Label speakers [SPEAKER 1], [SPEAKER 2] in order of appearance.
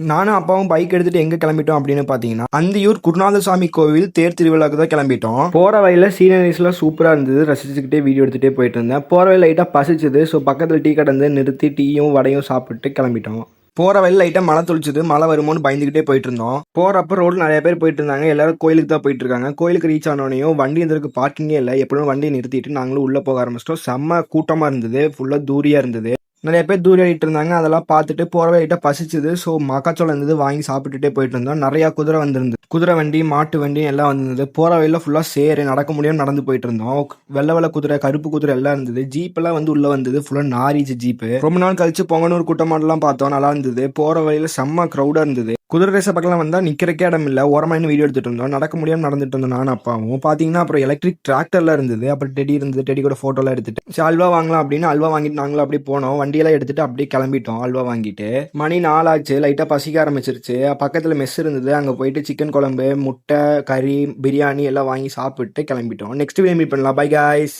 [SPEAKER 1] நானும் அப்பாவும் பைக் எடுத்துட்டு எங்க கிளம்பிட்டோம் அப்படின்னு பாத்தீங்கன்னா, அந்தியூர் குருநாதசாமி கோவில் தேர் திருவிழாக்கு தான் கிளம்பிட்டோம். போற வழியில சீனரிஸ்லாம் சூப்பரா இருந்தது. ரசிச்சுக்கிட்டே வீடியோ எடுத்துட்டே போயிட்டு இருந்தேன். போற வழியில லைட்டா பசிச்சுது. ஸோ பக்கத்துல டீ கடை இருந்து நிறுத்தி டீயும் வடையும் சாப்பிட்டு கிளம்பிட்டோம். போற வழியில லைட்டா மழை துளிச்சுது. மழை வருமோன்னு பயந்துகிட்டே போயிட்டு இருந்தோம். போறப்ப ரோட்ல நிறைய பேர் போயிட்டு இருந்தாங்க. எல்லாரும் கோயிலுக்கு தான் போயிட்டு இருக்காங்க. கோயிலுக்கு ரீச் ஆனோடனையும் வண்டி இருந்ததுக்கு பார்க்கிங்கே இல்லை. எப்படியும் வண்டியை நிறுத்திட்டு நாங்களும் உள்ள போக ஆரம்பிச்சிட்டோம். செம்ம கூட்டமா இருந்தது. ஃபுல்லா தூரியா இருந்தது. நிறைய பேர் தூரியாடிட்டு இருந்தாங்க. அதெல்லாம் பார்த்துட்டு போறவே லைட்டா பசிச்சுது. ஸோ மக்காச்சோளம் இருந்தது, வாங்கி சாப்பிட்டுட்டே போயிட்டு இருந்தோம். நிறையா குதிரை வந்திருந்தது. குதிரை வண்டி, மாட்டு வண்டி எல்லாம் வந்திருந்தது. போற வழியில ஃபுல்லா சேரு, நடக்க முடியாம நடந்து போயிட்டு இருந்தோம். வெள்ளை வெள்ளை குதிரை, கருப்பு குதிரை எல்லாம் இருந்தது. ஜீப் எல்லாம் வந்து உள்ள வந்தது. ஃபுல்லா நாரிச்சு ஜீப்பு. ரொம்ப நாள் கழிச்சு பொங்கனூர் கூட்டமாடெல்லாம் பார்த்தோம். நல்லா இருந்தது. போற வழியில செம்ம க்ரௌடா இருந்தது. குதிரை ரேச பக்கம் வந்தா நிக்கிறக்கே இடம் இல்ல. ஓரமா நின்னு வீடியோ எடுத்துட்டு இருந்தோம். நடக்க முடியாம நடந்துட்டு இருந்தோம் நானும் அப்பாவும். பாத்தீங்கன்னா அப்புறம் எலக்ட்ரிக் டிராக்டர்லாம் இருந்தது. அப்புறம் டெடி இருந்தது. டெடி கூட போட்டோலாம் எடுத்துட்டு சரி அல்வா வாங்கலாம் அப்படின்னு அல்வா வாங்கிட்டு நாங்களும் அப்படியே போனோம். வண்டியெல்லாம் எடுத்துட்டு அப்படியே கிளம்பிட்டோம் அல்வா வாங்கிட்டு. மணி 4 ஆச்சு. லைட்டா பசிக்க ஆரம்பிச்சிருச்சு. பக்கத்துல மெஸ் இருந்தது. அங்க போயிட்டு சிக்கன் குழம்பு, முட்டை, கறி, பிரியாணி எல்லாம் வாங்கி சாப்பிட்டு கிளம்பிட்டோம். நெக்ஸ்ட் வீடியோ மீட் பண்ணலாம். By guys.